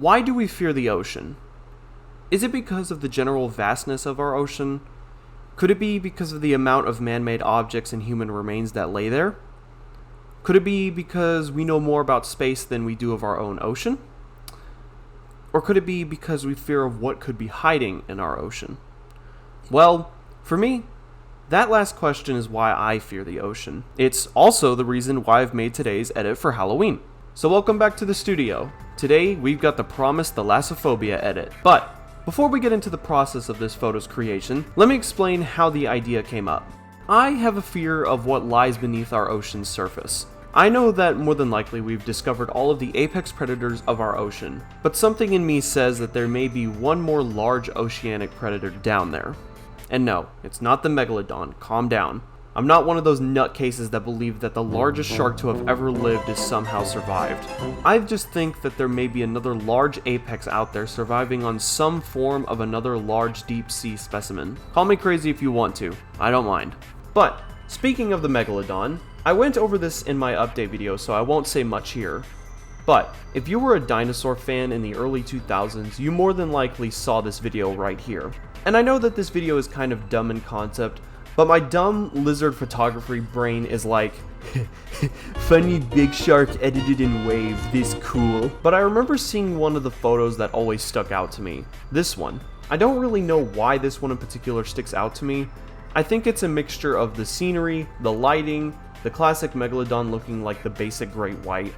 Why do we fear the ocean? Is it because of the general vastness of our ocean? Could it be because of the amount of man-made objects and human remains that lay there? Could it be because we know more about space than we do of our own ocean? Or could it be because we fear of what could be hiding in our ocean? Well, for me, that last question is why I fear the ocean. It's also the reason why I've made today's edit for Halloween. So welcome back to the studio. Today, we've got the promised Thallasophobia edit. But before we get into the process of this photo's creation, let me explain how the idea came up. I have a fear of what lies beneath our ocean's surface. I know that more than likely we've discovered all of the apex predators of our ocean, but something in me says that there may be one more large oceanic predator down there. And no, it's not the megalodon, calm down. I'm not one of those nutcases that believe that the largest shark to have ever lived is somehow survived. I just think that there may be another large apex out there surviving on some form of another large deep sea specimen. Call me crazy if you want to, I don't mind. But, speaking of the megalodon, I went over this in my update video, so I won't say much here. But, if you were a dinosaur fan in the early 2000s, you more than likely saw this video right here. And I know that this video is kind of dumb in concept, but my dumb lizard photography brain is like, funny big shark edited in wave, this cool. But I remember seeing one of the photos that always stuck out to me. This one. I don't really know why this one in particular sticks out to me. I think it's a mixture of the scenery, the lighting, the classic megalodon looking like the basic great white,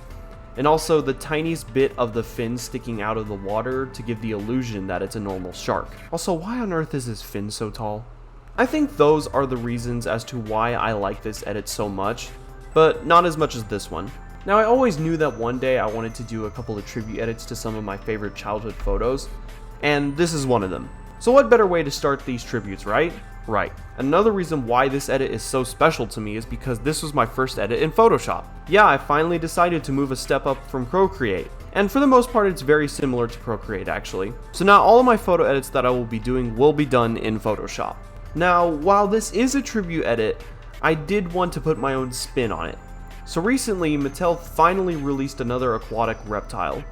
and also the tiniest bit of the fin sticking out of the water to give the illusion that it's a normal shark. Also, why on earth is his fin so tall? I think those are the reasons as to why I like this edit so much, but not as much as this one. Now, I always knew that one day I wanted to do a couple of tribute edits to some of my favorite childhood photos, and this is one of them. So what better way to start these tributes, right? Right. Another reason why this edit is so special to me is because this was my first edit in Photoshop. Yeah, I finally decided to move a step up from Procreate, and for the most part it's very similar to Procreate actually. So now all of my photo edits that I will be doing will be done in Photoshop. Now, while this is a tribute edit, I did want to put my own spin on it. So recently, Mattel finally released another aquatic reptile,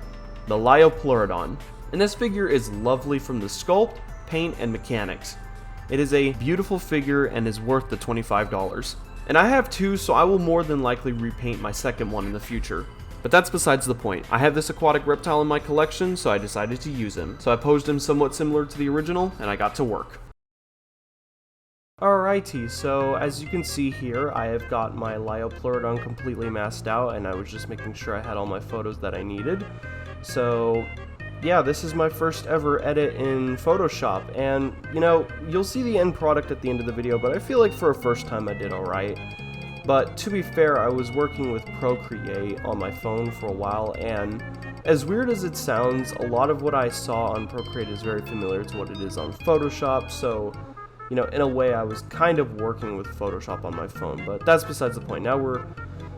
the Liopleurodon, and this figure is lovely from the sculpt, paint, and mechanics. It is a beautiful figure and is worth the $25. And I have two, so I will more than likely repaint my second one in the future. But that's besides the point. I have this aquatic reptile in my collection, so I decided to use him. So I posed him somewhat similar to the original, and I got to work. Alrighty, so as you can see here, I have got my Liopleurodon completely masked out, and I was just making sure I had all my photos that I needed. So yeah, this is my first ever edit in Photoshop, and you know, you'll see the end product at the end of the video, but I feel like for a first time I did alright. But to be fair, I was working with Procreate on my phone for a while, and as weird as it sounds, a lot of what I saw on Procreate is very familiar to what it is on Photoshop, so you know, in a way I was kind of working with Photoshop on my phone, but that's besides the point.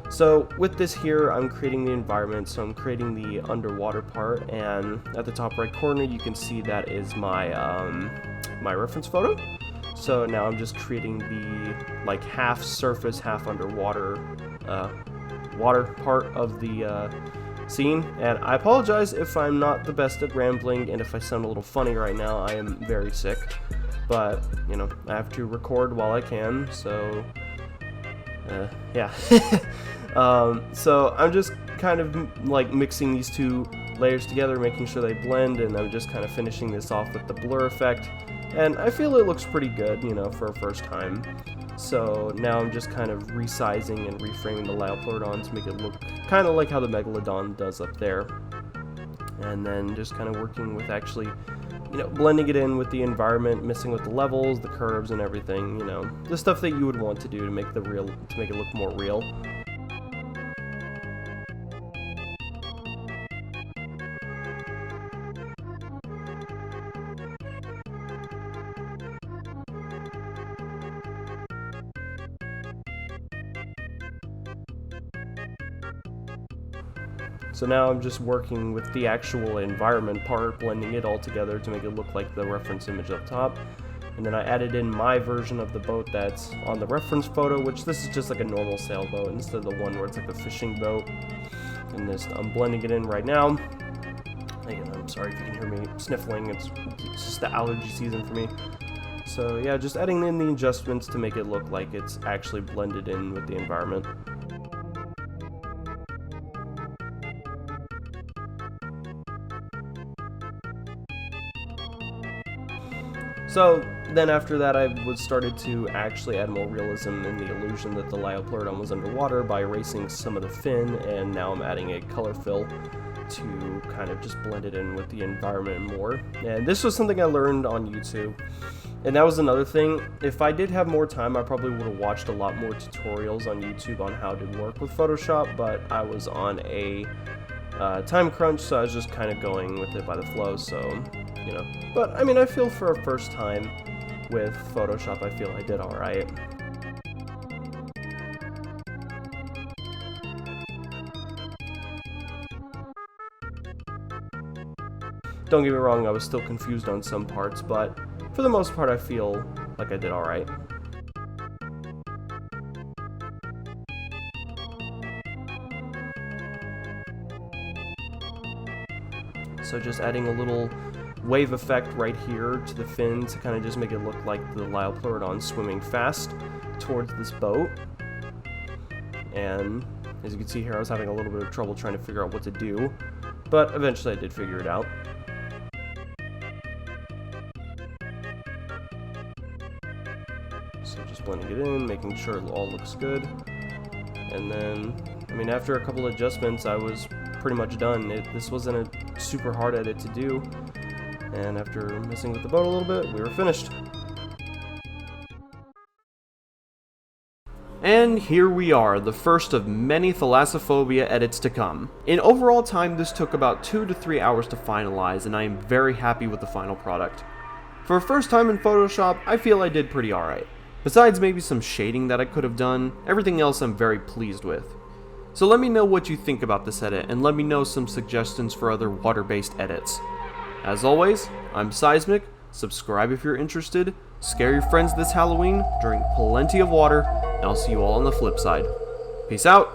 So with this here, I'm creating the environment, so I'm creating the underwater part, and at the top right corner you can see that is my my reference photo. So now I'm just creating the like half surface, half underwater water part of the scene, and I apologize if I'm not the best at rambling and if I sound a little funny right now. I am very sick, but you know, I have to record while I can, so yeah. So I'm just kind of like mixing these two layers together, making sure they blend, and I'm just kind of finishing this off with the blur effect, and I feel it looks pretty good, you know, for a first time. So now I'm just kind of resizing and reframing the Liopleurodon to make it look kind of like how the Megalodon does up there, and then just kind of working with actually, you know, blending it in with the environment, messing with the levels, the curves, and everything, you know, the stuff that you would want to do to make it look more real. So now I'm just working with the actual environment part, blending it all together to make it look like the reference image up top. And then I added in my version of the boat that's on the reference photo, which this is just like a normal sailboat instead of the one where it's like a fishing boat. And this, I'm blending it in right now. Again, I'm sorry if you can hear me sniffling, it's just the allergy season for me. So yeah, just adding in the adjustments to make it look like it's actually blended in with the environment. So then after that, I started to actually add more realism in the illusion that the Liopleurodon was underwater by erasing some of the fin, and now I'm adding a color fill to kind of just blend it in with the environment more. And this was something I learned on YouTube. And that was another thing. If I did have more time, I probably would have watched a lot more tutorials on YouTube on how to work with Photoshop, but I was on a time crunch, so I was just kind of going with it by the flow, so, you know. But, I mean, I feel for a first time with Photoshop, I feel I did alright. Don't get me wrong, I was still confused on some parts, but for the most part, I feel like I did alright. So just adding a little wave effect right here to the fin to kind of just make it look like the Liopleurodon swimming fast towards this boat. And as you can see here, I was having a little bit of trouble trying to figure out what to do, but eventually I did figure it out. So just blending it in, making sure it all looks good. And then, I mean, after a couple adjustments, I was pretty much done. This wasn't a super hard edit to do. And after messing with the boat a little bit, we were finished. And here we are, the first of many Thallasophobia edits to come. In overall time, this took about 2 to 3 hours to finalize, and I am very happy with the final product. For a first time in Photoshop, I feel I did pretty alright. Besides maybe some shading that I could have done, everything else I'm very pleased with. So let me know what you think about this edit, and let me know some suggestions for other water-based edits. As always, I'm Seismic, subscribe if you're interested, scare your friends this Halloween, drink plenty of water, and I'll see you all on the flip side. Peace out!